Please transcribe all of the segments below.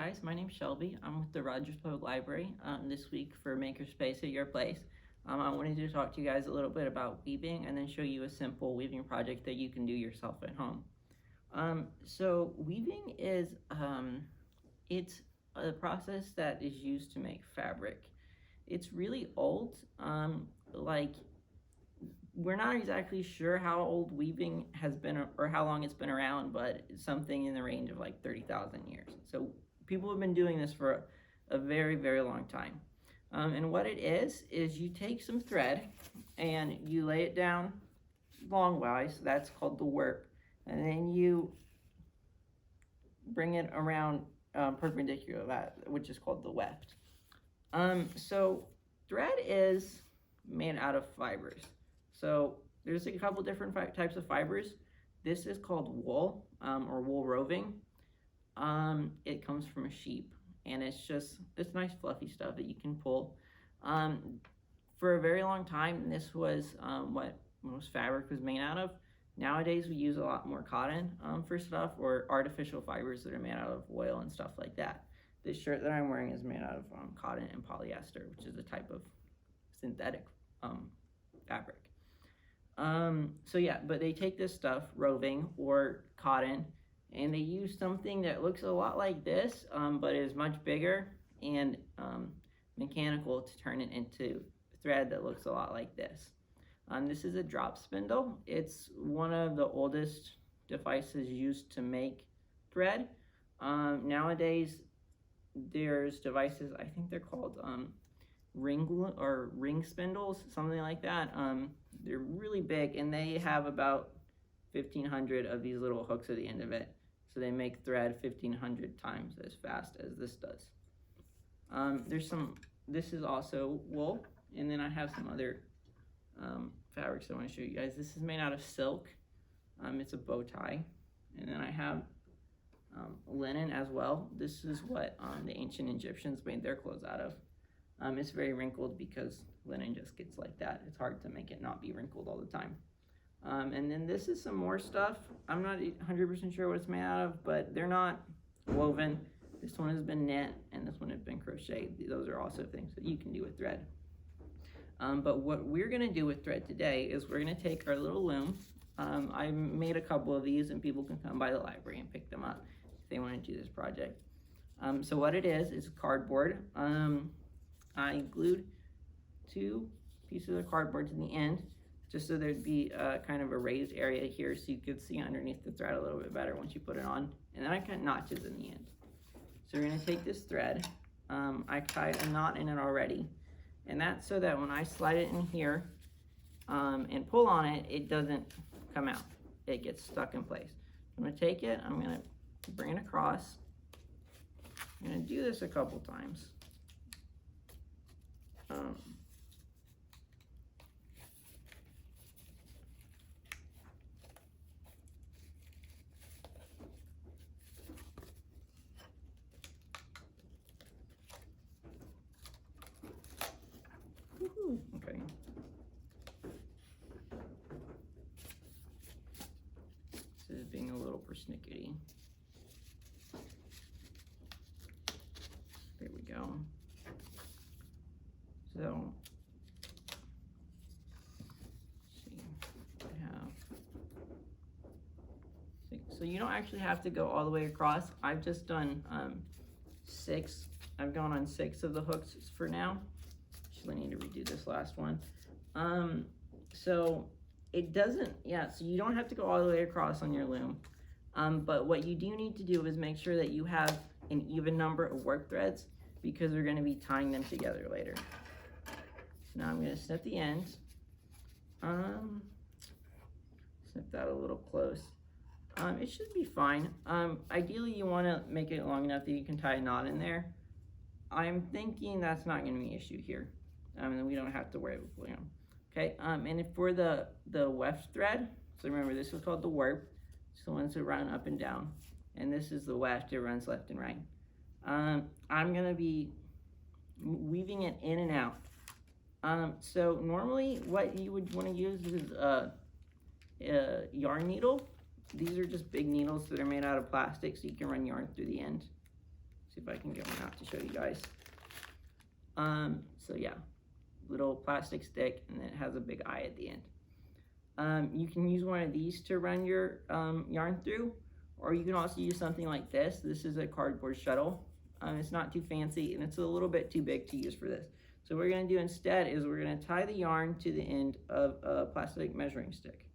guys, my name's Shelby. I'm with the Rogers Public Library this week for Makerspace at your place. I wanted to talk to you guys a little bit about weaving and then show you a simple weaving project that you can do yourself at home. So weaving is it's a process that is used to make fabric. It's really old. Like we're not exactly sure how old weaving has been or how long it's been around, but it's something in the range of like 30,000 years. So people have been doing this for a very, very long time. And what it is you take some thread and you lay it down longwise. That's called the warp. And then you bring it around perpendicular to that, which is called the weft. So thread is made out of fibers. So there's a couple different types of fibers. This is called wool or wool roving. It comes from a sheep, and it's nice fluffy stuff that you can pull. For a very long time, this was what most fabric was made out of. Nowadays, we use a lot more cotton for stuff, or artificial fibers that are made out of oil and stuff like that. This shirt that I'm wearing is made out of cotton and polyester, which is a type of synthetic fabric. So yeah, but they take this stuff, roving or cotton, and they use something that looks a lot like this, but is much bigger and mechanical to turn it into thread that looks a lot like this. This is a drop spindle. It's one of the oldest devices used to make thread. Nowadays, there's devices, I think they're called ring spindles, something like that. They're really big, and they have about 1,500 of these little hooks at the end of it. So they make thread 1,500 times as fast as this does. This is also wool, and then I have some other fabrics I want to show you guys. This is made out of silk. It's a bow tie. And then I have linen as well. This is what the ancient Egyptians made their clothes out of. It's very wrinkled because linen just gets like that. It's hard to make it not be wrinkled all the time. And then this is some more stuff. I'm not 100% sure what it's made out of, but they're not woven. This one has been knit, and this one has been crocheted. Those are also things that you can do with thread. But what we're gonna do with thread today is we're gonna take our little loom. I made a couple of these, and people can come by the library and pick them up if they wanna do this project. So what it is cardboard. I glued 2 pieces of cardboard to the end, just so there'd be kind of a raised area here so you could see underneath the thread a little bit better once you put it on. And then I cut notches in the end. So we're gonna take this thread. I tied a knot in it already. And that's so that when I slide it in here and pull on it, it doesn't come out. It gets stuck in place. I'm gonna take it, I'm gonna bring it across. I'm gonna do this a couple times. Okay. This is being a little persnickety. There we go. So, let's see, so you don't actually have to go all the way across. I've just done 6. I've gone on 6 of the hooks for now. Actually, I need to redo this last one. So it doesn't, so you don't have to go all the way across on your loom. But what you do need to do is make sure that you have an even number of work threads, because we're gonna be tying them together later. So now I'm gonna snip the ends. Snip that a little close. It should be fine. Ideally, you wanna make it long enough that you can tie a knot in there. I'm thinking that's not gonna be an issue here. And we don't have to worry about pulling them. Okay, and for the weft thread, so remember this is called the warp. It's the ones that run up and down. And this is the weft, it runs left and right. I'm gonna be weaving it in and out. So normally what you would wanna use is a yarn needle. These are just big needles that are made out of plastic, so you can run yarn through the end. See if I can get one out to show you guys. So yeah, little plastic stick, and it has a big eye at the end. You can use one of these to run your yarn through, or you can also use something like this. This is a cardboard shuttle. It's not too fancy, and it's a little bit too big to use for this. So what we're going to do instead is we're going to tie the yarn to the end of a plastic measuring stick.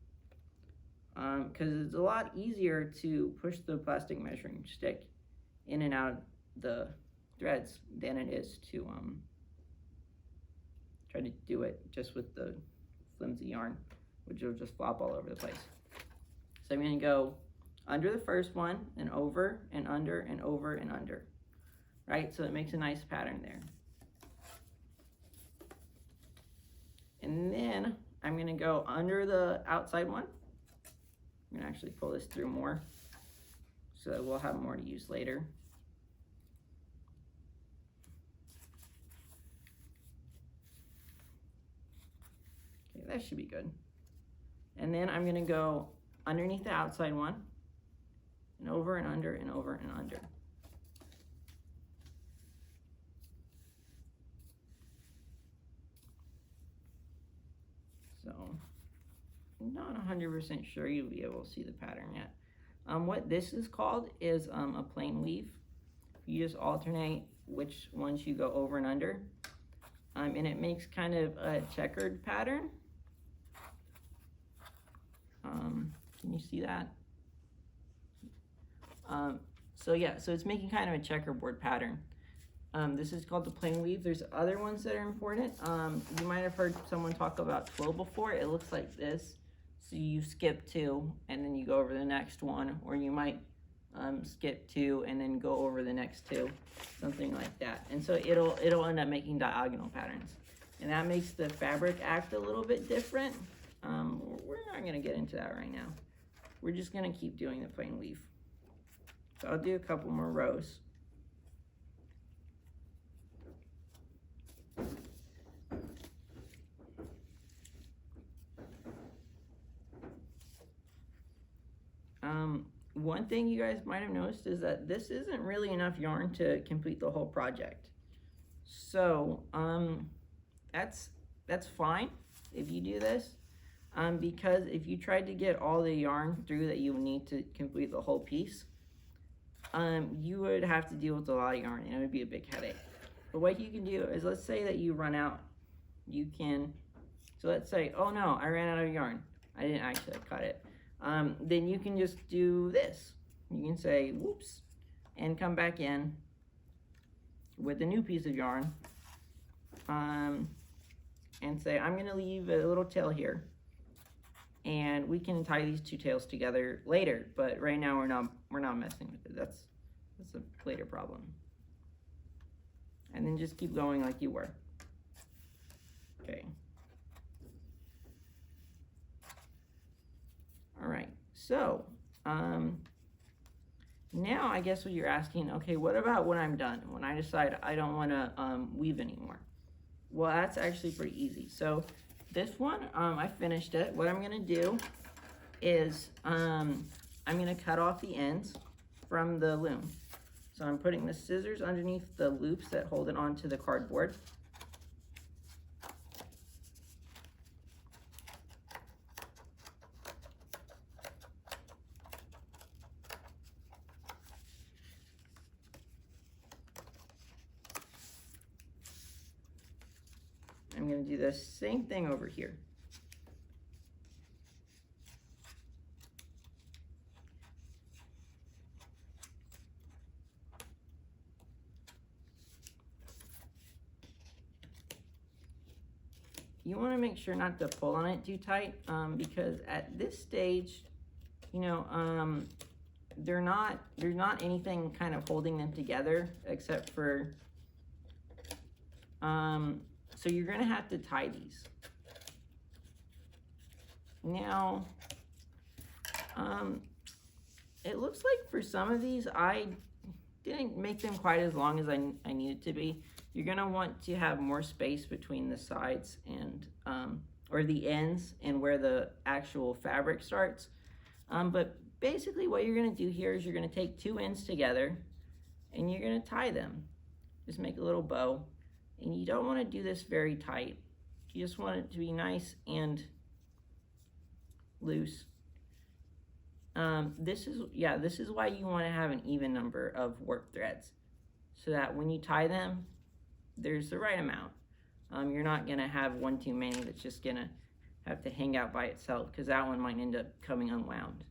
Because it's a lot easier to push the plastic measuring stick in and out of the threads than it is to try to do it just with the flimsy yarn, which will just flop all over the place. So I'm going to go under the first one and over and under and over and under, right? So it makes a nice pattern there. And then I'm going to go under the outside one. I'm going to actually pull this through more so that we'll have more to use later. Okay, that should be good. And then I'm going to go underneath the outside one and over and under and over and under. So I'm not 100% sure you'll be able to see the pattern yet. What this is called is a plain weave. You just alternate which ones you go over and under. And it makes kind of a checkered pattern. Can you see that? So yeah, so it's making kind of a checkerboard pattern. This is called the plain weave. There's other ones that are important. You might have heard someone talk about twill before. It looks like this. So you skip two and then you go over the next one, or you might skip two and then go over the next two, something like that. And so it'll end up making diagonal patterns, and that makes the fabric act a little bit different. We're not going to get into that right now. We're just going to keep doing the plain weave. So I'll do a couple more rows. One thing you guys might have noticed is that this isn't really enough yarn to complete the whole project. So that's fine if you do this, because if you tried to get all the yarn through that you need to complete the whole piece, you would have to deal with a lot of yarn, and it would be a big headache. But what you can do is, let's say that you run out, so let's say, oh no, I ran out of yarn. I didn't actually cut it. Then you can just do this. You can say, whoops, and come back in with a new piece of yarn, and say, I'm gonna leave a little tail here, and we can tie these two tails together later, but right now we're not messing with it. That's a later problem. And then just keep going like you were. Okay. All right, so now I guess what you're asking, okay, what about when I'm done, when I decide I don't want to weave anymore? Well, that's actually pretty easy. So this one, I finished it. What I'm going to do is I'm going to cut off the ends from the loom. So I'm putting the scissors underneath the loops that hold it onto the cardboard. I'm going to do the same thing over here. You want to make sure not to pull on it too tight, because at this stage, you know, there's not anything kind of holding them together except for, so you're going to have to tie these. Now, it looks like for some of these, I didn't make them quite as long as I needed to be. You're going to want to have more space between the sides and, or the ends and where the actual fabric starts. But basically what you're going to do here is you're going to take two ends together and you're going to tie them. Just make a little bow, and you don't want to do this very tight. You just want it to be nice and loose. This is why you want to have an even number of work threads, so that when you tie them, there's the right amount. You're not going to have one too many that's just going to have to hang out by itself, because that one might end up coming unwound.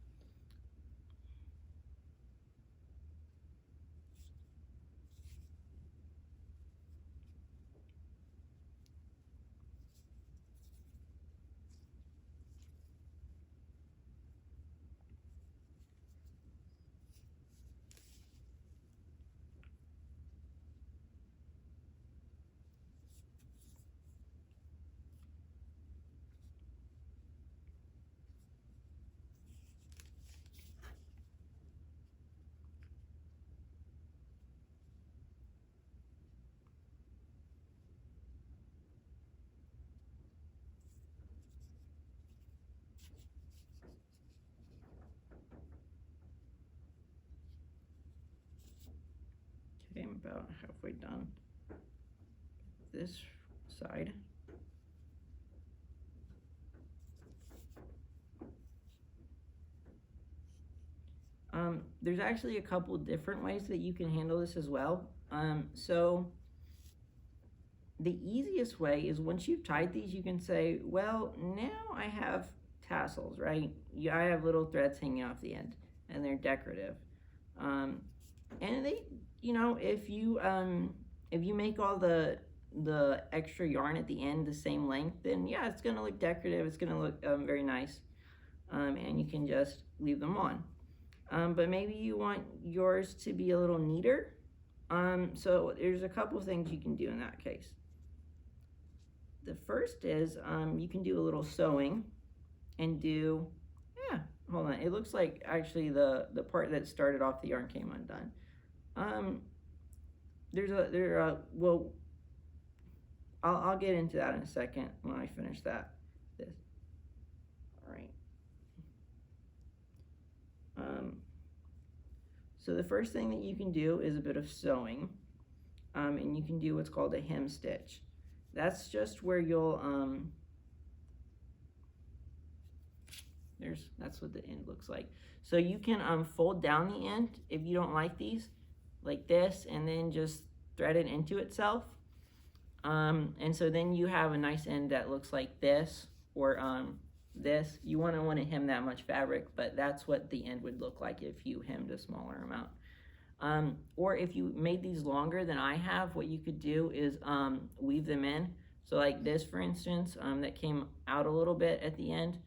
Okay, I'm about halfway done this side. There's actually a couple different ways that you can handle this as well. So the easiest way is, once you've tied these, you can say, well, now I have tassels, right? I have little threads hanging off the end, and they're decorative. And they, if you make all the extra yarn at the end the same length, then yeah, it's gonna look decorative. It's gonna look very nice, and you can just leave them on. But maybe you want yours to be a little neater. So there's a couple things you can do in that case. The first is, you can do a little sewing and do, hold on. It looks like actually the part that started off the yarn came undone. Well, I'll get into that in a second when I finish that. All right. So the first thing that you can do is a bit of sewing, and you can do what's called a hem stitch. That's just where you'll, that's what the end looks like. So you can fold down the end if you don't like these, like this, and then just thread it into itself. And so then you have a nice end that looks like this, or this. You want to hem that much fabric, but that's what the end would look like if you hemmed a smaller amount. Or if you made these longer than I have, what you could do is weave them in. So like this, for instance, that came out a little bit at the end.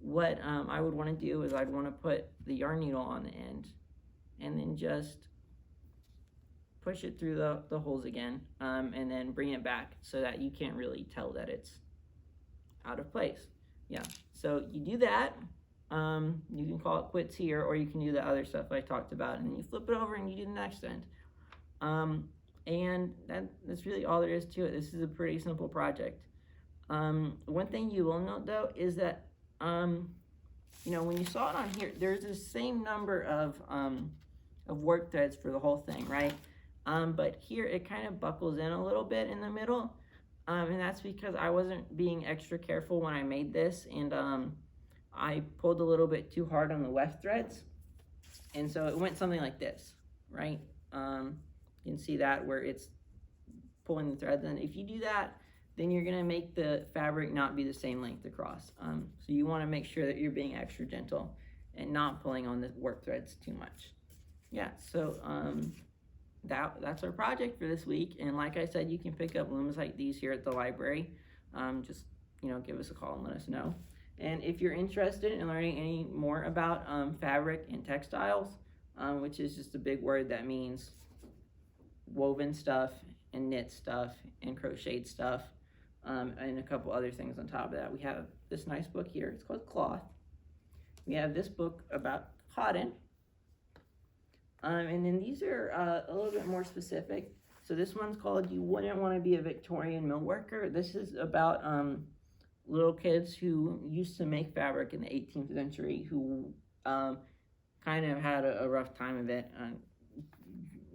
What I would want to do is I'd want to put the yarn needle on the end, and then just push it through the holes again, and then bring it back so that you can't really tell that it's out of place. Yeah, so you do that. You can call it quits here, or you can do the other stuff I talked about, and then you flip it over and you do the next end. And that's really all there is to it. This is a pretty simple project. One thing you will note though is that when you saw it on here, there's the same number of work threads for the whole thing, right? But here it kind of buckles in a little bit in the middle, and that's because I wasn't being extra careful when I made this, and I pulled a little bit too hard on the weft threads, and so it went something like this, right? You can see that where it's pulling the threads, and if you do that, then you're gonna make the fabric not be the same length across. So you wanna make sure that you're being extra gentle and not pulling on the work threads too much. Yeah, so that's our project for this week. And like I said, you can pick up looms like these here at the library. Just give us a call and let us know. And if you're interested in learning any more about fabric and textiles, which is just a big word that means woven stuff and knit stuff and crocheted stuff, and a couple other things on top of that. We have this nice book here. It's called Cloth. We have this book about cotton. And then these are a little bit more specific. So this one's called You Wouldn't Want to Be a Victorian Mill Worker. This is about little kids who used to make fabric in the 18th century who kind of had a rough time of it.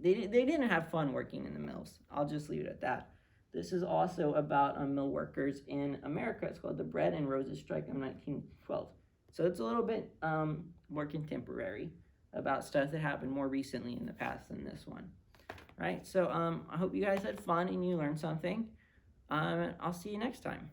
they didn't have fun working in the mills. I'll just leave it at that. This is also about mill workers in America. It's called the Bread and Roses Strike of 1912. So it's a little bit more contemporary about stuff that happened more recently in the past than this one. Right? So I hope you guys had fun and you learned something. I'll see you next time.